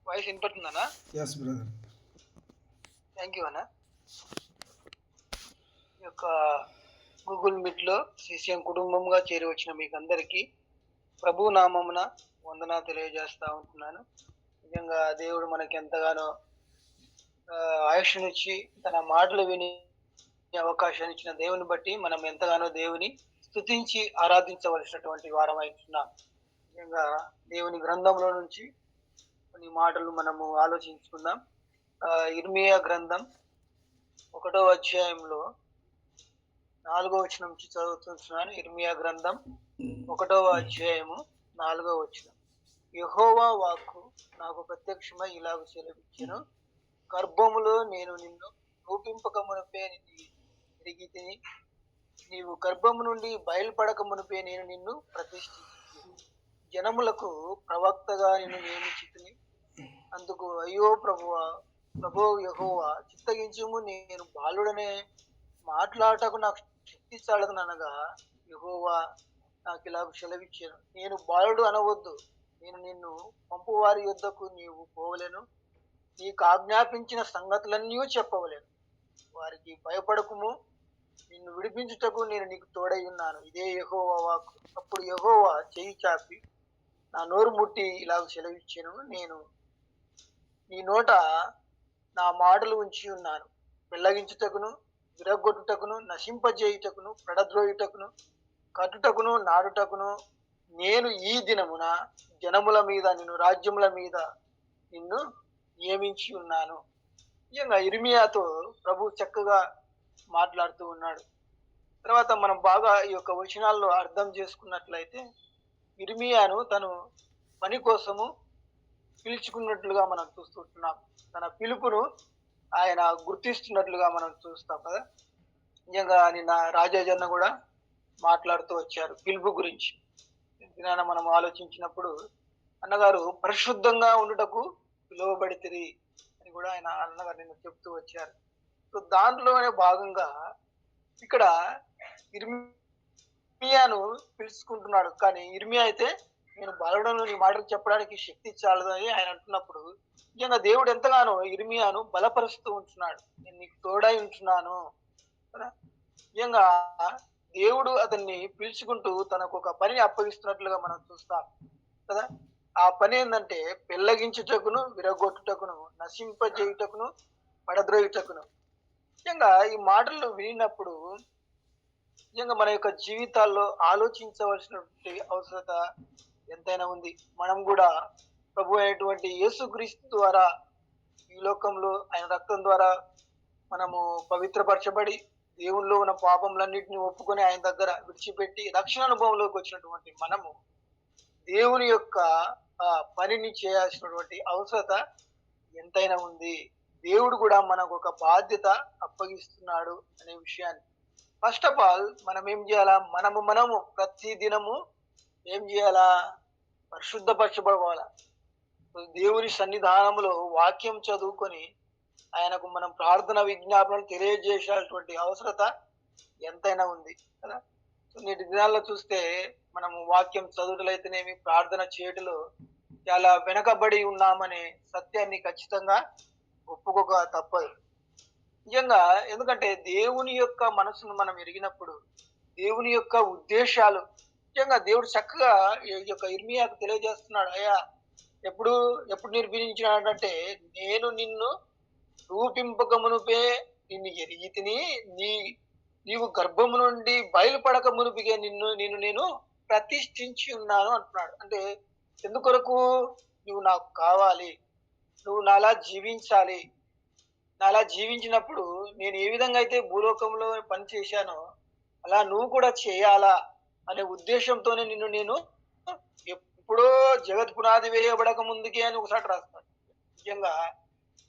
Voice వినపడుతుందన్నా? Yes brother. Thank you అన్న. ఈ యొక్క గూగుల్ మీట్లో సిసిఎం కుటుంబంగా చేరి వచ్చిన మీకు అందరికీ ప్రభు నామమున వందన తెలియజేస్తా ఉంటున్నాను. నిజంగా దేవుడు మనకి ఎంతగానో ఆయుష్నిచ్చి తన మాటలు విని అవకాశాన్ని ఇచ్చిన దేవుని బట్టి మనం ఎంతగానో దేవుని స్తుతించి ఆరాధించవలసినటువంటి వారం అవుతున్నాం. నిజంగా దేవుని గ్రంథంలో నుంచి కొన్ని మాటలు మనము ఆలోచించుకుందాం. ఇర్మియా గ్రంథం 1వ అధ్యాయంలో 4వ వచనం నుంచి చదువుతున్నాను. ఇర్మియా గ్రంథం 1వ అధ్యాయము 4వ వచనం. యెహోవా వాక్కు నాకు ప్రత్యక్షమై ఇలాగ సెలవిచ్చెను, గర్భములో నేను నిన్ను రూపింపక మునుపే ఎరిగి తిని, నీవు గర్భము నుండి బయలుపడక మునుపే నేను నిన్ను ప్రతిష్ఠించి జనములకు ప్రవక్తగా నిన్ను నియమించితిని. అందుకు అయ్యో ప్రభు యెహోవా, చిత్తగించుము, నేను బాలుడనే మాట్లాడటకు నాకు శక్తి చాలదనగా యెహోవా నాకు ఇలా సెలవిచ్చాను, నేను బాలుడు అనవద్దు, నేను నిన్ను పంపువారి యొద్దకు నీవు పోవలేను, నీకు ఆజ్ఞాపించిన సంగతులన్నీ చెప్పవలేను. వారికి భయపడకుము, నిన్ను విడిపించుటకు నేను నీకు తోడై ఉన్నాను. ఇదే యెహోవా వాక్కు. అప్పుడు యెహోవా చెయ్యి చాపి నా నోరు ముట్టి ఇలాగ సెలవిచ్చాను, నేను నీ నోట నా మాటలు ఉంచి ఉన్నాను. పెళ్లగించుటకును, విరగొట్టుటకును, నశింపజేయుటకును, పెడద్రోయుటకును, కట్టుటకును, నాడుటకును నేను ఈ దినమున జనముల మీద, నిన్ను రాజ్యముల మీద నిన్ను నియమించి ఉన్నాను. నిజంగా ఇర్మియాతో ప్రభు చక్కగా మాట్లాడుతూ ఉన్నాడు. తర్వాత మనం బాగా ఈ యొక్క వచనాల్లో అర్థం చేసుకున్నట్లయితే ఇర్మియాను తను పని కోసము పిలుచుకున్నట్లుగా మనం చూస్తున్నాం. తన పిలుపును ఆయన గుర్తిస్తున్నట్లుగా మనం చూస్తాం కదా. నిజంగా నిన్న రాజాజన్న కూడా మాట్లాడుతూ వచ్చారు పిలుపు గురించి. దినాన మనం ఆలోచించినప్పుడు అన్నగారు పరిశుద్ధంగా ఉండుటకు పిలువబడితిరి అని కూడా ఆయన అన్నగారు నిన్న చెప్తూ వచ్చారు. సో దాంట్లోనే భాగంగా ఇక్కడ ఇర్మియాను పిలుచుకుంటున్నాడు. కానీ ఇర్మియా అయితే నేను బాలుడను, నీ మాటలు చెప్పడానికి శక్తి చాలదని ఆయన అంటున్నప్పుడు నిజంగా దేవుడు ఎంతగానో ఇర్మియాను బలపరుస్తూ ఉంటున్నాడు. నేను నీకు తోడై ఉంటున్నాను కదా. నిజంగా దేవుడు అతన్ని పిలుచుకుంటూ తనకు ఒక పనిని అప్పగిస్తున్నట్లుగా మనం చూస్తాం కదా. ఆ పని ఏంటంటే పెళ్లగించుటకును, విరగొట్టుటకును, నశింపజేయుటకును, పడద్రోయుటకును. నిజంగా ఈ మాటలు వినినప్పుడు నిజంగా మన యొక్క జీవితాల్లో ఆలోచించవలసినటువంటి అవసరత ఎంతైనా ఉంది. మనం కూడా ప్రభు అయినటువంటి యేసుక్రీస్తు ద్వారా ఈ లోకంలో ఆయన రక్తం ద్వారా మనము పవిత్రపరచబడి దేవుల్లో ఉన్న పాపములన్నింటినీ ఒప్పుకొని ఆయన దగ్గర విడిచిపెట్టి రక్షణ అనుభవంలోకి వచ్చినటువంటి మనము దేవుని యొక్క పనిని చేయాల్సినటువంటి అవసరత ఎంతైనా ఉంది. దేవుడు కూడా మనకు ఒక బాధ్యత అప్పగిస్తున్నాడు అనే విషయాన్ని ఫస్ట్ ఆఫ్ ఆల్ మనం ఏం చేయాలా? మనము ప్రతి దినము ఏం చేయాలా? పరిశుద్ధపరచబడాల. దేవుని సన్నిధానంలో వాక్యం చదువుకొని ఆయనకు మనం ప్రార్థన విజ్ఞాపనలు తెలియజేసేటువంటి అవసరత ఎంతైనా ఉంది కదా. నేటి దినాల్లో చూస్తే మనము వాక్యం చదువుటలైతేనేమి, ప్రార్థన చేయటంలో చాలా వెనకబడి ఉన్నామనే సత్యాన్ని ఖచ్చితంగా ఒప్పుకోక తప్పదు. నిజంగా ఎందుకంటే దేవుని యొక్క మనసును మనం ఎరిగినప్పుడు దేవుని యొక్క ఉద్దేశాలు నిజంగా దేవుడు చక్కగా ఈ యొక్క ఇర్మియాకు తెలియజేస్తున్నాడు. అయ్యా, ఎప్పుడు నిర్మించినాడంటే, నేను నిన్ను రూపింపక మునుపే నిన్ను ఎరిగి తిని, నీవు గర్భము నుండి బయలుపడక మునుపిగే నేను ప్రతిష్ఠించి ఉన్నాను అంటున్నాడు. అంటే ఎందుకొరకు? నువ్వు నాకు కావాలి, నువ్వు నాలా జీవించాలి. నాలా జీవించినప్పుడు నేను ఏ విధంగా అయితే భూలోకంలో పని చేశానో అలా నువ్వు కూడా చేయాలా అనే ఉద్దేశంతోనే నిన్ను నేను ఎప్పుడో జగత్ పునాది వేయబడక ముందుకే అని ఒకసారి రాస్తాడు. నిజంగా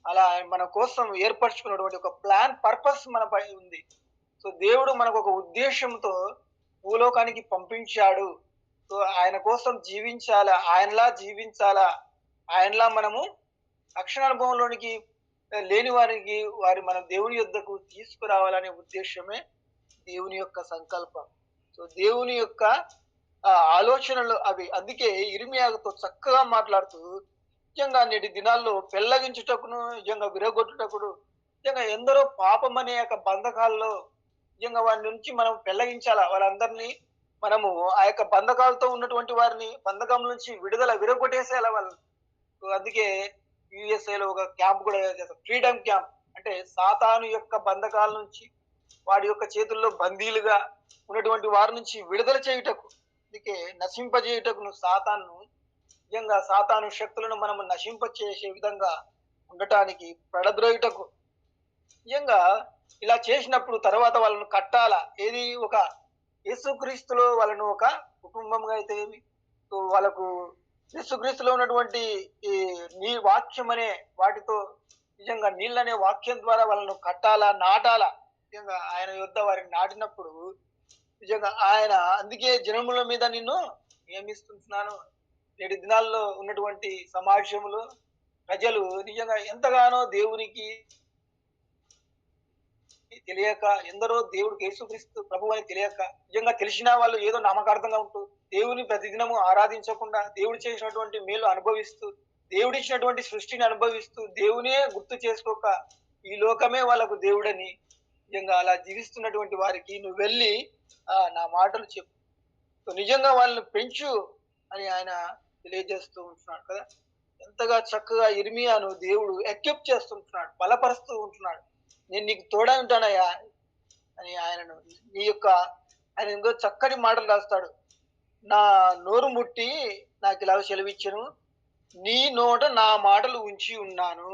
అలా మన కోసం ఏర్పరచుకున్నటువంటి ఒక ప్లాన్, పర్పస్ మన పై ఉంది. సో దేవుడు మనకు ఒక ఉద్దేశంతో భూలోకానికి పంపించాడు. సో ఆయన కోసం జీవించాలా, ఆయనలా జీవించాలా, ఆయనలా మనము రక్షణ అనుభవంలోనికి లేని వారి మనం దేవుని యొద్దకు తీసుకురావాలనే ఉద్దేశమే దేవుని యొక్క సంకల్పం. సో దేవుని యొక్క ఆలోచనలు అవి. అందుకే ఇర్మియాతో చక్కగా మాట్లాడుతూ నిజంగా నేటి దినాల్లో పెళ్లగించుటకును, నిజంగా విరగొట్టుటకుడు, నిజంగా ఎందరో పాపం అనే యొక్క బంధకాల్లో నిజంగా వారి నుంచి మనం పెళ్లగించాలా. వాళ్ళందరినీ మనము ఆ యొక్క బంధకాలతో ఉన్నటువంటి వారిని బంధకం నుంచి విరగొట్టేసేయాలా వాళ్ళు. అందుకే యూఎస్ఏలో ఒక క్యాంప్ కూడా చేస్తారు. Freedom camp. అంటే సాతాను యొక్క బంధకాల నుంచి వాడి యొక్క చేతుల్లో బందీలుగా ఉన్నటువంటి వారి నుంచి విడుదల చేయుటకు, అందుకే నశింపజేయుటకును సాతాను, నిజంగా సాతాను శక్తులను మనం నశింపచేసే విధంగా ఉండటానికి పడద్రోయుటకు, నిజంగా ఇలా చేసినప్పుడు తర్వాత వాళ్ళను కట్టాలా. ఏది ఒక యేసుక్రీస్తులో వాళ్ళను ఒక కుటుంబంగా అయితే ఏమి, వాళ్ళకు యేసుక్రీస్తులో ఉన్నటువంటి ఈ నీ వాక్యం అనే వాటితో, నిజంగా నీళ్ళనే వాక్యం ద్వారా వాళ్ళను కట్టాలా, నాటాలా. నిజంగా ఆయన యొద్ద వారిని నాటినప్పుడు నిజంగా ఆయన అందుకే జనముల మీద నిన్ను నియమిస్తున్నాను. నేటి దినాల్లో ఉన్నటువంటి సమాజంలో ప్రజలు నిజంగా ఎంతగానో దేవునికి తెలియక, ఎందరో దేవుడికి యేసుక్రీస్తు ప్రభు అని తెలియక, నిజంగా తెలిసిన వాళ్ళు ఏదో నామకార్థంగా ఉంటూ దేవుని ప్రతిదినము ఆరాధించకుండా, దేవుడు చేసినటువంటి మేలు అనుభవిస్తూ, దేవుడిచ్చినటువంటి సృష్టిని అనుభవిస్తూ, దేవునే గుర్తు చేసుకోక ఈ లోకమే వాళ్ళకు దేవుడని నిజంగా అలా జీవిస్తున్నటువంటి వారికి నువ్వు వెళ్ళి నా మాటలు చెప్పు, నిజంగా వాళ్ళని పెంచు అని ఆయన తెలియజేస్తూ ఉంటున్నాడు కదా. ఎంతగా చక్కగా ఇర్మియాను దేవుడు ఎక్విప్ చేస్తుంటున్నాడు, బలపరుస్తూ ఉంటున్నాడు. నేను నీకు తోడై ఉంటానయ్యా అని ఆయనను నీ యొక్క ఆయన ఎంతో చక్కటి మాటలు రాస్తాడు. నా నోరు ముట్టి నాకు ఇలా సెలవిచ్చెను, నీ నోట నా మాటలు ఉంచి ఉన్నాను.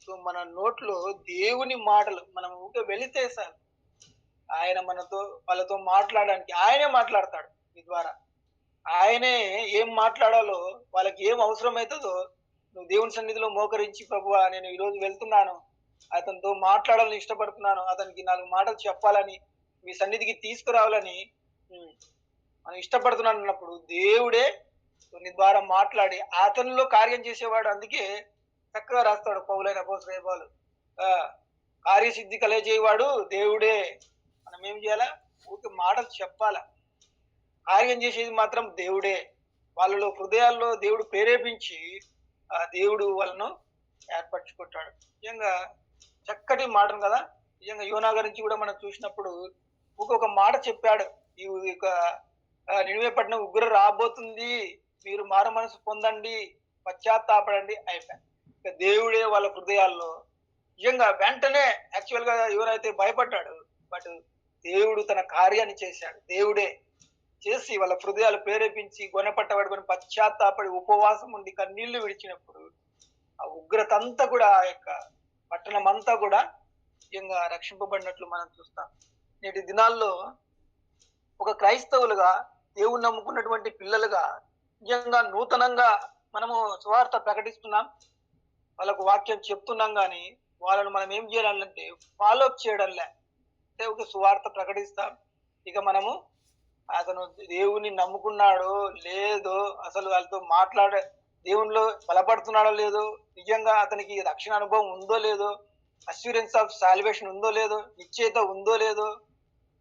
సో మన నోట్లో దేవుని మాటలు మనం ఊరికే వెళితే సార్ ఆయన మనతో వాళ్ళతో మాట్లాడడానికి ఆయనే మాట్లాడతాడు. మీ ద్వారా ఆయనే ఏం మాట్లాడాలో, వాళ్ళకి ఏం అవసరం అవుతుందో నువ్వు దేవుని సన్నిధిలో మోకరించి, ప్రభువా నేను ఈరోజు వెళ్తున్నాను, అతనితో మాట్లాడాలని ఇష్టపడుతున్నాను, అతనికి 4 మాటలు చెప్పాలని, మీ సన్నిధికి తీసుకురావాలని మనం ఇష్టపడుతున్నాను అన్నప్పుడు దేవుడే నీ ద్వారా మాట్లాడి అతనిలో కార్యం చేసేవాడు. అందుకే చక్కగా రాస్తాడు పౌలైన అపోస్తలుడు, కార్యసిద్ధి కలగజేయవాడు దేవుడే. మనం ఏం చేయాలా? ఊరికే మాటలు చెప్పాలా, కార్యం చేసేది మాత్రం దేవుడే. వాళ్ళలో హృదయాల్లో దేవుడు ప్రేరేపించి ఆ దేవుడు వాళ్ళను ఏర్పరచుకుంటాడు. నిజంగా చక్కటి మాటను కదా. నిజంగా యోనా గురించి కూడా మనం చూసినప్పుడు ఇంకొక మాట చెప్పాడు. ఈ యొక్క నినివే పట్టణం ఉగ్ర రాబోతుంది, మీరు మారు మనసు పొందండి, పశ్చాత్తాపడండి అయిపోయాయి. ఇక దేవుడే వాళ్ళ హృదయాల్లో నిజంగా వెంటనే యాక్చువల్ గా ఎవరైతే భయపడ్డాడు, బట్ దేవుడు తన కార్యాన్ని చేశాడు. దేవుడే చేసి వాళ్ళ హృదయాలు ప్రేరేపించి గొనపట్టబడుకొని పశ్చాత్తాపడి ఉపవాసం ఉండి కన్నీళ్లు విడిచినప్పుడు ఆ ఉగ్రత అంతా కూడా ఆ యొక్క పట్టణం అంతా కూడా నిజంగా రక్షింపబడినట్లు మనం చూస్తాం. నేటి దినాల్లో ఒక క్రైస్తవులుగా, దేవుని నమ్ముకున్నటువంటి పిల్లలుగా నిజంగా నూతనంగా మనము సువార్త ప్రకటిస్తున్నాం, వాళ్ళకు వాక్యం చెప్తున్నాం, కానీ వాళ్ళను మనం ఏం చేయాలంటే ఫాలో అప్ చేయడంలే. అంటే ఒక సువార్త ప్రకటిస్తాం, ఇక మనము అతను దేవుని నమ్ముకున్నాడో లేదో, అసలు వాళ్ళతో దేవునిలో బలపడుతున్నాడో లేదో, నిజంగా అతనికి రక్షణ అనుభవం ఉందో లేదో, అస్యూరెన్స్ ఆఫ్ సాల్వేషన్ ఉందో లేదో, నిశ్చయిత ఉందో లేదో,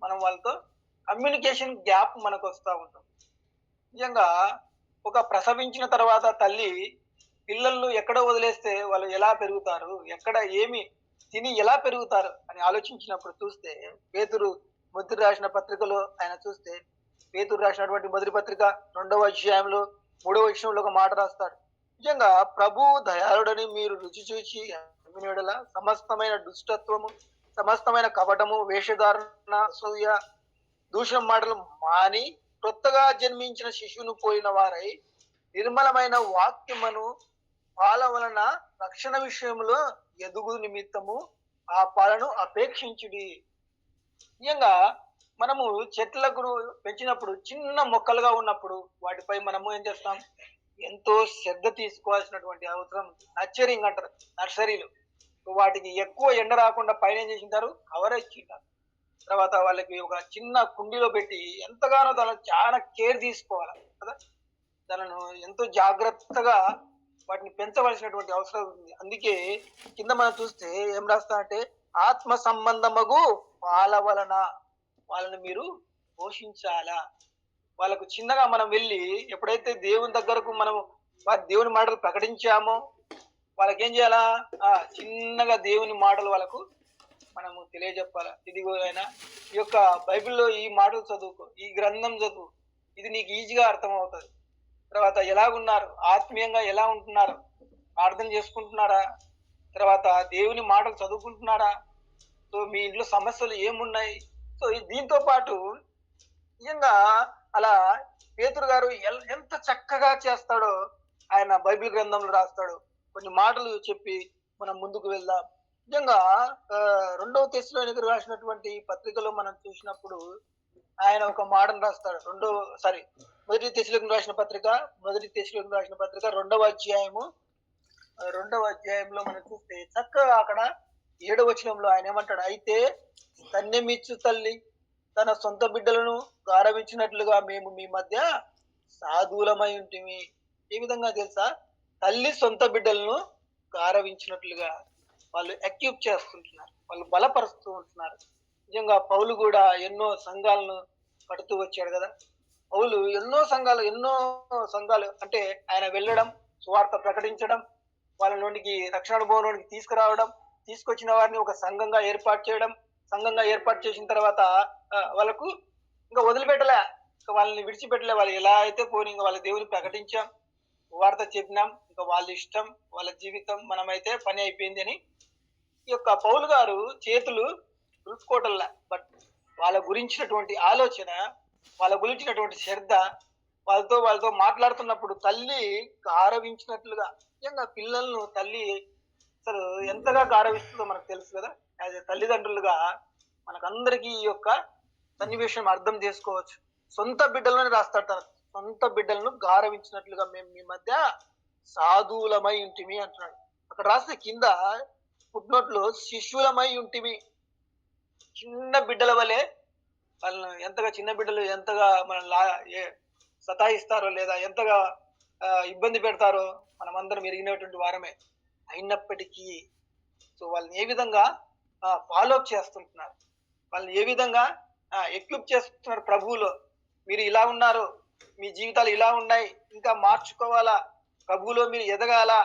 మనం వాళ్ళతో కమ్యూనికేషన్ గ్యాప్ మనకు వస్తూ ఉంటాం. నిజంగా ఒక ప్రసవించిన తర్వాత తల్లి పిల్లలను ఎక్కడో వదిలేస్తే వాళ్ళు ఎలా పెరుగుతారు, ఎక్కడ ఏమి తిని ఎలా పెరుగుతారు అని ఆలోచించినప్పుడు చూస్తే, పేతురు మొదటి రాసిన పత్రికలో ఆయన చూస్తే, పేతురు రాసినటువంటి మొదటి పత్రిక 2వ అధ్యాయంలో 3వ వచనంలో ఒక మాట రాస్తాడు. నిజంగా ప్రభు దయాళుడని మీరు రుచి చూచి ఎడల సమస్తమైన దుష్టత్వము, సమస్తమైన కపటము, వేషధారణ, అసూయ, దూషణ మాటలు మాని కొత్తగా జన్మించిన శిశువును పోయిన వారై నిర్మలమైన వాక్యమును పాల వలన రక్షణ విషయంలో ఎదుగు నిమిత్తము ఆ పాలను అపేక్షించుడి. నిజంగా మనము చెట్లకు పెంచినప్పుడు చిన్న మొక్కలుగా ఉన్నప్పుడు వాటిపై మనము ఏం చేస్తాం, ఎంతో శ్రద్ధ తీసుకోవాల్సినటువంటి అవసరం. నర్చరింగ్ అంటారు, నర్సరీలు. వాటికి ఎక్కువ ఎండ రాకుండా పైన ఏం చేసింటారు, కవర్ ఇచ్చింటారు. తర్వాత వాళ్ళకి ఒక చిన్న కుండీలో పెట్టి ఎంతగానో దానిలో చాలా కేర్ తీసుకోవాలి కదా. దానిను ఎంతో జాగ్రత్తగా వాటిని పెంచవలసినటువంటి అవసరం ఉంది. అందుకే కింద మనం చూస్తే ఏం రాస్తా అంటే, ఆత్మ సంబంధమగు పాల వలన వాళ్ళని మీరు పోషించాలా. వాళ్ళకు చిన్నగా మనం వెళ్ళి ఎప్పుడైతే దేవుని దగ్గరకు మనం వారి దేవుని మాటలు ప్రకటించామో వాళ్ళకేం చేయాలా? చిన్నగా దేవుని మాటలు వాళ్ళకు మనము తెలియజెప్పాలా. ఇదిగో ఆయన ఈ యొక్క బైబిల్‌లో ఈ మాటలు చదువుకో, ఈ గ్రంథం చదువు. ఇది నీకు ఈజీగా అర్థమవుతది. తర్వాత ఎలాగున్నారు? ఆత్మీయంగా ఎలా ఉంటున్నారు? ప్రార్థన చేసుకుంటున్నారా? తర్వాత దేవుని మాటలు చదువుకుంటున్నారా? సో, మీ ఇంట్లో సమస్యలు ఏమున్నాయి? సో, దీంతో పాటు నిజంగా అలా పేతురు గారు ఎంత చక్కగా చేస్తాడో ఆయన బైబిల్ గ్రంథంలో రాస్తాడు. కొన్ని మాటలు చెప్పి మనం ముందుకు వెళ్దాం. నిజంగా రెండవ తెస్సలోనికీయులకు రాసినటువంటి పత్రికలో మనం చూసినప్పుడు ఆయన ఒక మాటను రాస్తాడు. మొదటి తెస్సలోనికీయులకు రాసిన పత్రిక రెండవ అధ్యాయంలో మనం చూస్తే చక్కగా అక్కడ 7వ వచనంలో ఆయన ఏమంటాడు? అయితే స్తన్యమిచ్చు తల్లి తన సొంత బిడ్డలను గారవించినట్లుగా మేము మీ మధ్య సాధువులమై ఉంటిమి. ఏ విధంగా తెలుసా? తల్లి సొంత బిడ్డలను గారవించినట్లుగా వాళ్ళు ఎక్విప్ చేస్తుంటున్నారు, వాళ్ళు బలపరుస్తూ ఉంటున్నారు. నిజంగా పౌలు కూడా ఎన్నో సంఘాలను కడుతూ వచ్చాడు కదా. పౌలు ఎన్నో సంఘాలు అంటే ఆయన వెళ్ళడం, సువార్త ప్రకటించడం, వాళ్ళలోనికి రక్షణ అనుభవంలోనికి తీసుకురావడం, తీసుకొచ్చిన వారిని ఒక సంఘంగా ఏర్పాటు చేసిన తర్వాత వాళ్ళకు ఇంకా వదిలిపెట్టలే, ఇంకా వాళ్ళని విడిచిపెట్టలే. వాళ్ళు ఎలా అయితే పోని ఇంకా వాళ్ళ దేవుని ప్రకటించాం, వార్త చెప్పినాం, ఇంకా వాళ్ళ ఇష్టం, వాళ్ళ జీవితం, మనమైతే పని అయిపోయింది అని ఈ యొక్క పౌలు గారు చేతులు దులుపుకోవటంలా. బట్ వాళ్ళ గురించినటువంటి ఆలోచన, వాళ్ళ గురించినటువంటి శ్రద్ధ, వాళ్ళతో మాట్లాడుతున్నప్పుడు తల్లి గారవించినట్లుగా. నిజంగా పిల్లలను తల్లి అసలు ఎంతగా గారవిస్తుందో మనకు తెలుసు కదా. యాజ్ ఎ తల్లిదండ్రులుగా మనకందరికీ ఈ యొక్క సన్నివేశం అర్థం చేసుకోవచ్చు. సొంత బిడ్డలను రాస్తాడు. సొంత బిడ్డలను గారవించినట్లుగా మేము మీ మధ్య సాధువులమై ఉంటిమి అంటున్నాడు. అక్కడ రాస్తే కింద ఫుట్నోట్లో శిష్యులమై ఉంటిమి. చిన్న బిడ్డల వలె వాళ్ళను చిన్న బిడ్డలు ఎంతగా మనల్ని సతాయిస్తారో లేదా ఎంతగా ఇబ్బంది పెడతారో మనమందరం ఎరిగినటువంటి వారమే. అయినప్పటికీ సో వాళ్ళని ఏ విధంగా ఫాలో అప్ చేస్తుంటున్నారు, వాళ్ళని ఏ విధంగా ఎక్విప్ చేస్తున్నారు ప్రభువులో. మీరు ఇలా ఉన్నారు, మీ జీవితాలు ఇలా ఉన్నాయి, ఇంకా మార్చుకోవాలా, ప్రభువులో మీరు ఎదగాలా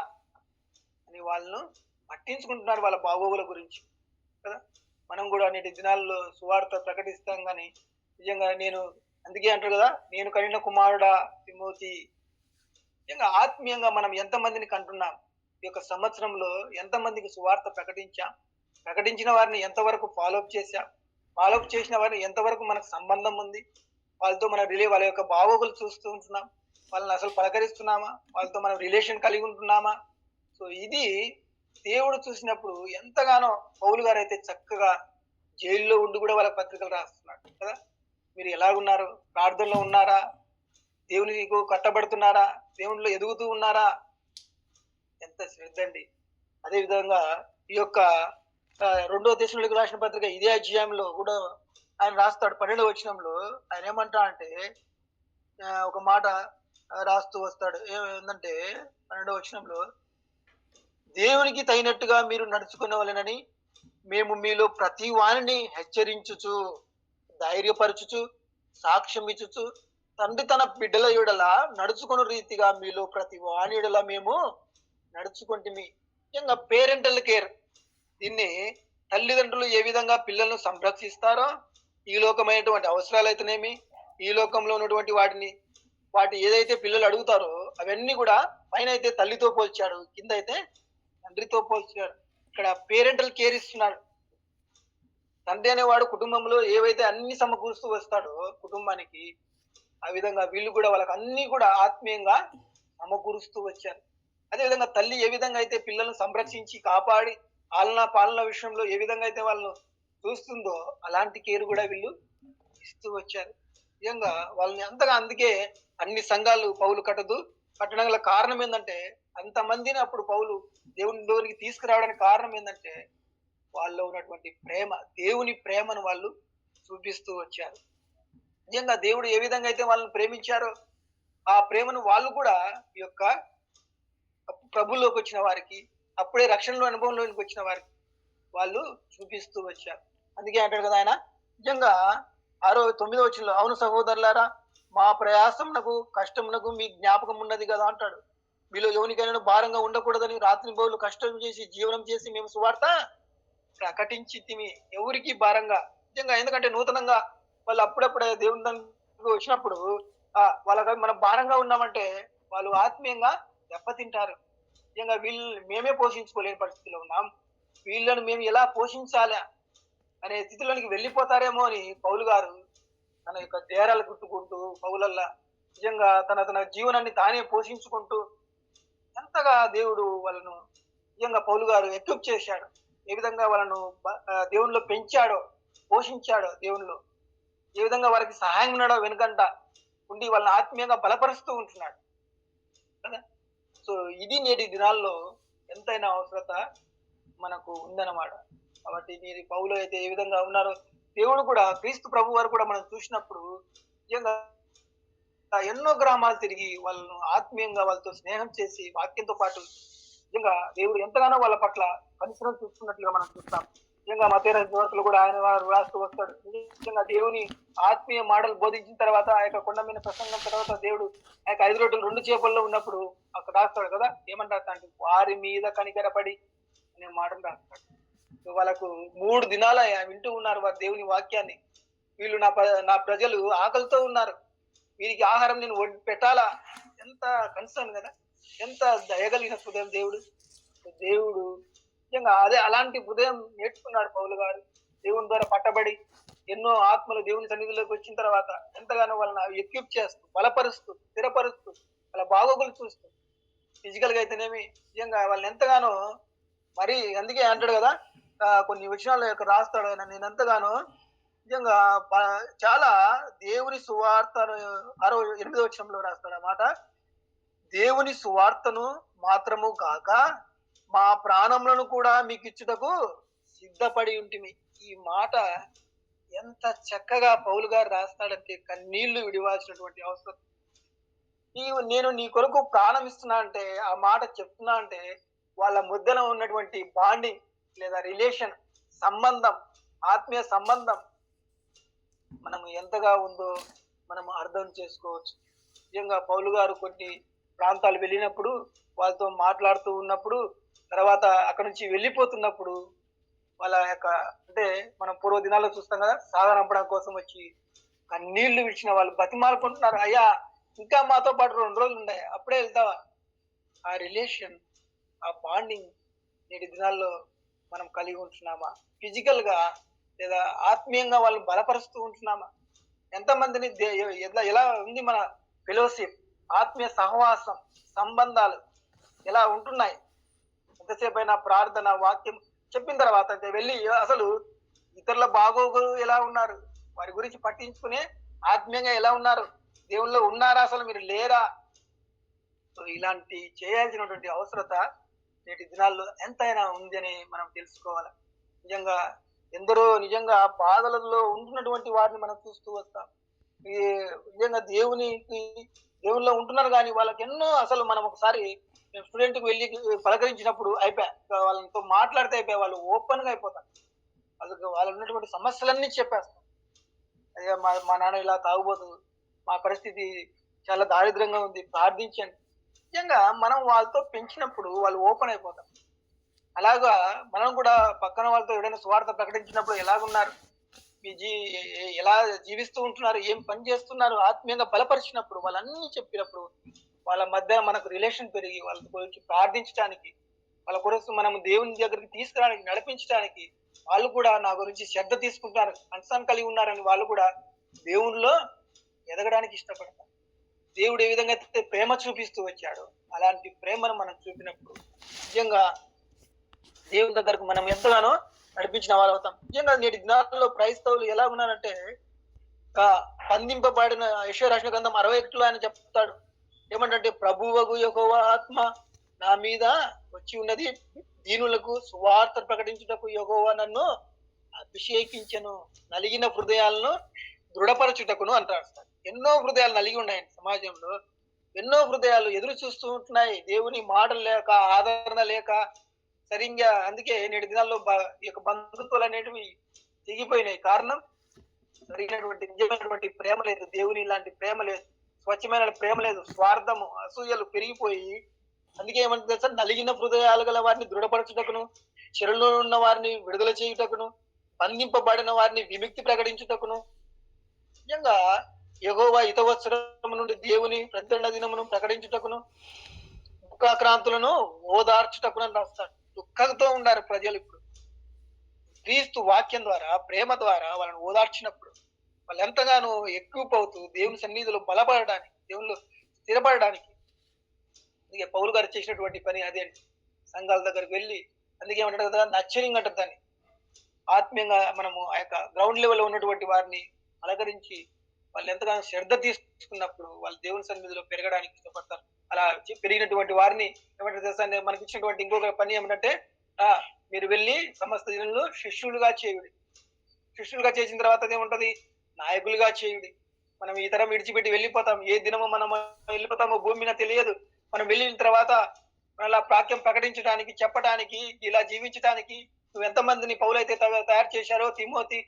అని వాళ్ళను పట్టించుకుంటున్నారు, వాళ్ళ బాగోగుల గురించి కదా. మనం కూడా నేటి దినాల్లో సువార్త ప్రకటిస్తాం కానీ నిజంగా అందుకే అంటారు కదా, నేను కనిన కుమారుడా తిమోతి. నిజంగా ఆత్మీయంగా మనం ఎంతమందిని కంటున్నాం? ఈ యొక్క సంవత్సరంలో ఎంతమందికి సువార్త ప్రకటించిన వారిని ఎంతవరకు ఫాలోఅప్ చేసిన వారిని ఎంతవరకు మనకు సంబంధం ఉంది, వాళ్ళతో వాళ్ళ యొక్క బాగోగులు చూస్తూ ఉంటున్నాం, వాళ్ళని అసలు పలకరిస్తున్నామా, వాళ్ళతో మనం రిలేషన్ కలిగి ఉంటున్నామా? సో ఇది దేవుడు చూసినప్పుడు ఎంతగానో పౌలు గారు అయితే చక్కగా జైల్లో ఉండి కూడా వాళ్ళ పత్రికలు రాస్తున్నాడు కదా. మీరు ఎలాగున్నారు? ప్రార్థనలో ఉన్నారా? దేవునికి కట్టబడుతున్నారా? దేవునిలో ఎదుగుతూ ఉన్నారా? ఎంత శ్రద్ధ అండి. అదే విధంగా ఈ యొక్క 2వ తెస్సలోనికీయులకు రాసిన పత్రిక ఇదే అధ్యాయంలో కూడా ఆయన రాస్తాడు. 12వ వచనంలో ఆయన ఏమంటా అంటే ఒక మాట రాస్తూ వస్తాడు. ఏంటంటే 12వ వచనంలో దేవునికి తగినట్టుగా మీరు నడుచుకునవలెనని మేము మీలో ప్రతి వానిని హెచ్చరించుచు, ధైర్యపరచుచు, సాక్ష్యం ఇచ్చుచు, తండ్రి తన బిడ్డల యెడల నడుచుకున్న రీతిగా మీలో ప్రతి వాని యెడల మేము నడుచుకుంటుమి. ముఖ్యంగా పేరెంటల్ కేర్, దీన్ని తల్లిదండ్రులు ఏ విధంగా పిల్లలను సంరక్షిస్తారో, ఈ లోకమైనటువంటి అవసరాలు అయితేనేమి, ఈ లోకంలో ఉన్నటువంటి వాటి ఏదైతే పిల్లలు అడుగుతారో అవన్నీ కూడా పైన అయితే తల్లితో పోల్చాడు, కింద అయితే తండ్రితో పోల్చాడు. ఇక్కడ పేరెంటల్ కేర్ ఇస్తున్నాడు. తండ్రి అనేవాడు కుటుంబంలో ఏవైతే అన్ని సమకూరుస్తూ వస్తాడో కుటుంబానికి, ఆ విధంగా వీళ్ళు కూడా వాళ్ళకి అన్ని కూడా ఆత్మీయంగా సమకూరుస్తూ వచ్చారు. అదేవిధంగా తల్లి ఏ విధంగా అయితే పిల్లలను సంరక్షించి కాపాడి పాలన విషయంలో ఏ విధంగా అయితే వాళ్ళను చూస్తుందో అలాంటి కేర్ కూడా వీళ్ళు ఇస్తూ వచ్చారు. నిజంగా వాళ్ళని అందుకే అన్ని సంఘాలు పౌలు కట్టడం గల కారణం ఏంటంటే, అంతమందిని అప్పుడు పౌలు దేవునికి తీసుకురావడానికి కారణం ఏంటంటే వాళ్ళలో ఉన్నటువంటి ప్రేమ, దేవుని ప్రేమను వాళ్ళు చూపిస్తూ వచ్చారు. నిజంగా దేవుడు ఏ విధంగా అయితే వాళ్ళని ప్రేమించారో ఆ ప్రేమను వాళ్ళు కూడా ఈ యొక్క ప్రభులోకి వచ్చిన వారికి, అప్పుడే రక్షణలో అనుభవంలోనికి వచ్చిన వారికి వాళ్ళు చూపిస్తూ వచ్చారు. అందుకే అంటాడు కదా ఆయన, నిజంగా 9వ వచనంలో, అవును సహోదరులారా, మా ప్రయాసమునకు కష్టమునకు మీ జ్ఞాపకం ఉన్నది కదా అంటాడు. మీలో ఎవరికైనా భారంగా ఉండకూడదని రాత్రి బౌలు కష్టం చేసి జీవనం చేసి మేము సువార్త ప్రకటించితిమి. ఎవరికి భారంగా నిజంగా, ఎందుకంటే నూతనంగా వాళ్ళు అప్పుడప్పుడే దేవుని దగ్గరికి వచ్చినప్పుడు వాళ్ళకి మనం భారంగా ఉన్నామంటే వాళ్ళు ఆత్మీయంగా దెబ్బతింటారు. నిజంగా మేమే పోషించుకోలేని పరిస్థితిలో ఉన్నాం. వీళ్ళను మేము ఎలా పోషించాలా అనే స్థితిలోనికి వెళ్ళిపోతారేమో అని పౌలు గారు తన యొక్క డేరాలు గుట్టుకుంటూ పౌలల్లా నిజంగా తన జీవనాన్ని తానే పోషించుకుంటూ ఎంతగా దేవుడు వాళ్ళను నిజంగా పౌలు గారు ఎక్విప్ చేశాడు. ఏ విధంగా వాళ్ళను దేవునిలో పెంచాడో, పోషించాడో దేవునిలో, ఏ విధంగా వారికి సహాయం ఉన్నాడో వెనుకంట ఉండి వాళ్ళని ఆత్మీయంగా బలపరుస్తూ ఉంటున్నాడు కదా. సో ఇది నేటి దినాల్లో ఎంతైనా అవసరత మనకు ఉందన్నమాట. కాబట్టి మీరు పౌలు అయితే ఏ విధంగా ఉన్నారో దేవుడు కూడా, క్రీస్తు ప్రభు వారు కూడా మనం చూసినప్పుడు నిజంగా ఎన్నో గ్రామాలు తిరిగి వాళ్ళను ఆత్మీయంగా వాళ్ళతో స్నేహం చేసి వాక్యంతో పాటు నిజంగా దేవుడు ఎంతగానో వాళ్ళ పట్ల పరిశ్రమ చూస్తున్నట్లుగా మనం చూస్తాం. నిజంగా మత్తయి సువార్తలో కూడా ఆయన వారు రాస్తూ వస్తాడు. నిజంగా దేవుని ఆత్మీయ మాటలు బోధించిన తర్వాత ఆ యొక్క కొండ మీద ప్రసంగం తర్వాత దేవుడు ఆ యొక్క 5 రొట్టెలు 2 చేపల్లో ఉన్నప్పుడు అక్కడ రాస్తాడు కదా, ఏమంటారు అంటే వారి మీద కనికరపడి అనే మాటను రాస్తాడు. వాళ్ళకు 3 దినాలు వింటూ ఉన్నారు వారు దేవుని వాక్యాన్ని. వీళ్ళు నా ప్రజలు ఆకలితో ఉన్నారు, వీరికి ఆహారం నేను పెట్టాలా. ఎంత కన్సర్న్ కదా, ఎంత దయగలిగిన హృదయం దేవుడు నిజంగా అదే అలాంటి హృదయం నేర్చుకున్నాడు పౌలు గారు. దేవుని ద్వారా పట్టబడి ఎన్నో ఆత్మలు దేవుని సన్నిధిలోకి వచ్చిన తర్వాత ఎంతగానో వాళ్ళని ఎక్విప్ చేస్తూ, బలపరుస్తూ, స్థిరపరుస్తూ, వాళ్ళ బాగోగులు చూస్తూ, ఫిజికల్ గా అయితేనేమి నిజంగా వాళ్ళని ఎంతగానో, మరి అందుకే అంటాడు కదా కొన్ని విషయాల యొక్క రాస్తాడు ఆయన, నేను ఎంతగానో నిజంగా చాలా దేవుని సువార్త 8వ వచనంలో రాస్తాడు అన్నమాట. దేవుని సువార్తను మాత్రము కాక మా ప్రాణములను కూడా మీకు ఇచ్చుటకు సిద్ధపడి ఉంటిమి. ఈ మాట ఎంత చక్కగా పౌలు గారు రాస్తాడంటే కన్నీళ్లు విడివాల్సినటువంటి అవసరం. నేను నీ కొరకు ప్రాణం ఇస్తున్నా అంటే, ఆ మాట చెప్తున్నా అంటే వాళ్ళ మధ్యలో ఉన్నటువంటి బాండింగ్ లేదా రిలేషన్, సంబంధం, ఆత్మీయ సంబంధం మనం ఎంతగా ఉందో మనం అర్థం చేసుకోవచ్చు. నిజంగా పౌలు గారు కొన్ని ప్రాంతాలు వెళ్ళినప్పుడు వాళ్ళతో మాట్లాడుతూ ఉన్నప్పుడు, తర్వాత అక్కడ నుంచి వెళ్ళిపోతున్నప్పుడు వాళ్ళ యొక్క, అంటే మనం పూర్వ దినాల్లో చూస్తాం కదా, సాగనంపడం కోసం వచ్చి కన్నీళ్లు విడిచిన వాళ్ళు బతిమాలుకుంటున్నారు, అయ్యా ఇంకా మాతో పాటు 2 రోజులు ఉన్నాయి, అప్పుడే వెళ్తావా. ఆ రిలేషన్, ఆ బాండింగ్ నేటి దినాల్లో మనం కలిగి ఉంటున్నామా? ఫిజికల్ గా లేదా ఆత్మీయంగా వాళ్ళని బలపరుస్తూ ఉంటున్నామా? ఎంతమందిని ఎలా ఉంది మన ఫెలోషిప్, ఆత్మీయ సహవాసం, సంబంధాలు ఎలా ఉంటున్నాయి? ఎంతసేపు అయినా ప్రార్థన, వాక్యం చెప్పిన తర్వాత వెళ్ళి అసలు ఇతరుల బాగోగులు ఎలా ఉన్నారు, వారి గురించి పట్టించుకునే ఆత్మీయంగా ఎలా ఉన్నారు, దేవుల్లో ఉన్నారా, అసలు మీరు లేరా? ఇలాంటి చేయాల్సినటువంటి అవసరత నేటి దినాల్లో ఎంతైనా ఉంది అని మనం తెలుసుకోవాలి. నిజంగా ఎందరో నిజంగా బాధలలో ఉంటున్నటువంటి వారిని మనం చూస్తూ వస్తాం. ఈ నిజంగా దేవుల్లో ఉంటున్నారు కానీ వాళ్ళకి ఎన్నో, అసలు మనం ఒకసారి స్టూడెంట్కి వెళ్ళి పలకరించినప్పుడు వాళ్ళతో మాట్లాడితే వాళ్ళు ఓపెన్ గా అయిపోతారు. వాళ్ళు ఉన్నటువంటి సమస్యలన్నీ చెప్పేస్తారు. అయ్యా మా నాన్న ఇలా తాగుబోతు, మా పరిస్థితి చాలా దారిద్రంగా ఉంది, ప్రార్థించండి. నిజంగా మనం వాళ్ళతో పెంచినప్పుడు వాళ్ళు ఓపెన్ అయిపోతారు. అలాగా మనం కూడా పక్కన వాళ్ళతో ఎవరైనా స్వార్థ ప్రకటించినప్పుడు ఎలాగున్నారు, ఎలా జీవిస్తూ ఉంటున్నారు, ఏం పని చేస్తున్నారు, ఆత్మీయంగా బలపరిచినప్పుడు, వాళ్ళన్నీ చెప్పినప్పుడు వాళ్ళ మధ్య మనకు రిలేషన్ పెరిగి వాళ్ళ గురించి ప్రార్థించడానికి, వాళ్ళ కొరకు మనం దేవుని దగ్గరికి తీసుకురావడానికి, నడిపించడానికి, వాళ్ళు కూడా నా గురించి శ్రద్ధ తీసుకుంటారు, కన్సర్న్ కలిగి ఉన్నారని వాళ్ళు కూడా దేవునిలో ఎదగడానికి ఇష్టపడతారు. దేవుడు ఏ విధంగా అయితే ప్రేమ చూపిస్తూ వచ్చాడో అలాంటి ప్రేమను మనం చూపినప్పుడు నిజంగా దేవుని దగ్గరకు మనం ఎంతగానో నడిపించిన వాళ్ళు అవుతాం. నిజంగా నేటి దినాల్లో క్రైస్తవులు ఎలా ఉన్నారంటే, బంధింపబడిన యెషయా రాసిన గ్రంథం 61లో ఆయన చెప్తాడు ఏమంటే, ప్రభువగు యెహోవా ఆత్మ నా మీద వచ్చి ఉన్నది, దీనులకు సువార్త ప్రకటించుటకు యెహోవా నన్ను అభిషేకించెను, నలిగిన హృదయాలను దృఢపరచుటకును అంటాడు. ఎన్నో హృదయాలు నలిగి ఉన్నాయి సమాజంలో, ఎన్నో హృదయాలు ఎదురు చూస్తూ ఉంటున్నాయి, దేవుని మాటలు లేక, ఆదరణ లేక, సరిగ్గా. అందుకే నేటి దినాల్లో ఈ యొక్క బంధుత్వాలు అనేటివి తెగిపోయినాయి. కారణం సరైనటువంటి నిజమైనటువంటి ప్రేమ లేదు, దేవుని లాంటి ప్రేమ లేదు, స్వచ్ఛమైన ప్రేమ లేదు, స్వార్థము, అసూయలు పెరిగిపోయి అందుకే ఏమంటుంది తెలుసా, నలిగిన హృదయాలు గల వారిని దృఢపరచుటకును, చెరలో ఉన్న వారిని విడుదల చేయుటకును, బంధింపబడిన వారిని విముక్తి ప్రకటించుటకును, నిజంగా యెహోవా హితవత్సరము నుండి దేవుని ప్రతిదండ దినమును ప్రకటించుటకును, దుఃఖాక్రాంతులను ఓదార్చుటకును అని రాస్తాడు. దుఃఖంతో ఉండారు ప్రజలు ఇప్పుడు. క్రీస్తు వాక్యం ద్వారా, ప్రేమ ద్వారా వాళ్ళని ఓదార్చినప్పుడు వాళ్ళు ఎంతగానో ఎక్కువవుతూ దేవుని సన్నిధిలో బలపడడానికి, దేవునిలో స్థిరపడడానికి. అందుకే పౌలు గారు చేసినటువంటి పని అదే అండి. సంఘాల దగ్గరికి వెళ్ళి, అందుకే ఏమంటారు కదా, నర్చరింగ్ అంటారు దాన్ని. ఆత్మీయంగా మనము ఆ యొక్క గ్రౌండ్ లెవెల్లో ఉన్నటువంటి వారిని అలకరించి వాళ్ళు ఎంతగానో శ్రద్ధ తీసుకున్నప్పుడు వాళ్ళు దేవుని సన్నిధిలో పెరగడానికి ఇష్టపడతారు. అలా పెరిగినటువంటి వారిని ఏమంటారు తెలుసా, మనకి ఇచ్చినటువంటి ఇంకొక పని ఏమంటే, మీరు వెళ్ళి సమస్త జనులను శిష్యులుగా చేయుడి. శిష్యులుగా చేసిన తర్వాత ఏముంటది, నాయకులుగా చేయుడి. మనం ఈ తరం విడిచిపెట్టి వెళ్ళిపోతాం. ఏ దినమో మనం వెళ్ళిపోతామో భూమి మీద తెలియదు. మనం వెళ్ళిన తర్వాత అలా వాక్యం ప్రకటించడానికి, చెప్పడానికి, ఇలా జీవించడానికి నువ్వు ఎంతమందిని పౌలైతే తయారు చేశారో, తిమోతి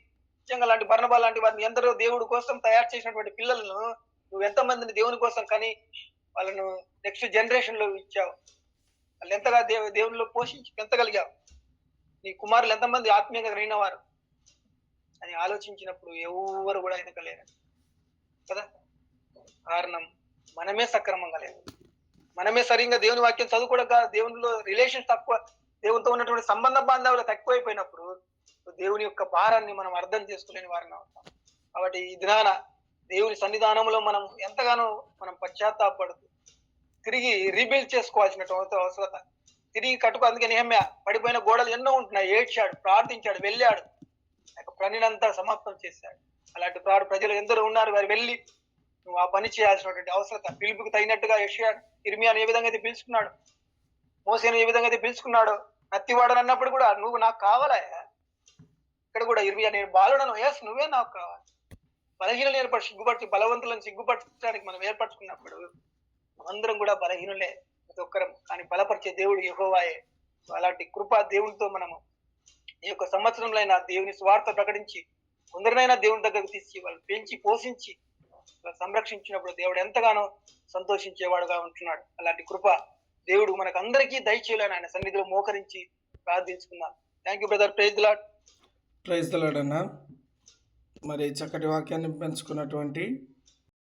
నిజంగా లాంటి బర్నబా లాంటి వారిని ఎందరో దేవుడి కోసం తయారు చేసినటువంటి పిల్లలను నువ్వు ఎంతమందిని దేవుని కోసం కని వాళ్ళను నెక్స్ట్ జనరేషన్ లో ఇచ్చావు. వాళ్ళు ఎంతగా దేవునిలో పోషించి పెంచగలిగావు. నీ కుమారులు ఎంతమంది ఆత్మీయంగా కలిగిన వారు అని ఆలోచించినప్పుడు ఎవరు కూడా ఎనకలేరు కదా. కారణం మనమే సక్రమంగా లేదు. మనమే సరిగ్గా దేవుని వాక్యం చదువుకోవడం, దేవునిలో రిలేషన్స్ తక్కువ, దేవునితో ఉన్నటువంటి సంబంధ బాంధవులు తక్కువైపోయినప్పుడు దేవుని యొక్క భారాన్ని మనం అర్థం చేసుకోలేని వారిని అవుతాం. కాబట్టి ఈ దినాన దేవుని సన్నిధానంలో మనం ఎంతగానో మనం పశ్చాత్తాపడుతూ తిరిగి రీబిల్డ్ చేసుకోవాల్సినటువంటి అవసరత, తిరిగి అందుకే నెహెమ్యా పడిపోయిన గోడలు ఎన్నో ఉంటున్నాయి, ఏడ్చాడు, ప్రార్థించాడు, వెళ్ళాడు, పనినంతా సమాప్తం చేశాడు. అలాంటి ప్రజలు ఎందరో ఉన్నారు. వారు వెళ్ళి నువ్వు ఆ పని చేయాల్సినటువంటి అవసరత. పిలుపుకు తగినట్టుగా యెషయా ఇర్మియాను ఏ విధంగా అయితే పిలుచుకున్నాడు, మోసేను ఏ విధంగా అయితే పిలుచుకున్నాడో, నత్తివాడని అన్నప్పుడు కూడా నువ్వు నాకు కావాలా. ఇక్కడ కూడా ఇర్మియా, నేను బాలుడను, ఎస్ నువ్వే నాకు కావాలి. బలహీనలు సిగ్గుపరిచి బలవంతులను సిగ్గుపరచడానికి మనం ఏర్పరచుకున్నప్పుడు అందరం కూడా బలహీనులే ప్రతి ఒక్కరం. కానీ బలపరిచే దేవుడు యెహోవాయే. అలాంటి కృప దేవునితో మనము ఈ యొక్క సంవత్సరంలో అయినా దేవుని స్వార్థ ప్రకటించి కొందరినైనా దేవుని దగ్గరకు తీసి వాళ్ళు పెంచి పోషించి సంరక్షించినప్పుడు దేవుడు ఎంతగానో సంతోషించేవాడుగా ఉంటున్నాడు. అలాంటి కృప దేవుడు మనకు అందరికీ దయచేయాలని ఆయన సన్నిధిలో మోకరించి ప్రార్థించుకుందాం. Thank you brother. Praise the Lord. Praise the Lord అన్న. మరి చక్కటి వాక్యాన్ని పెంచుకున్నటువంటి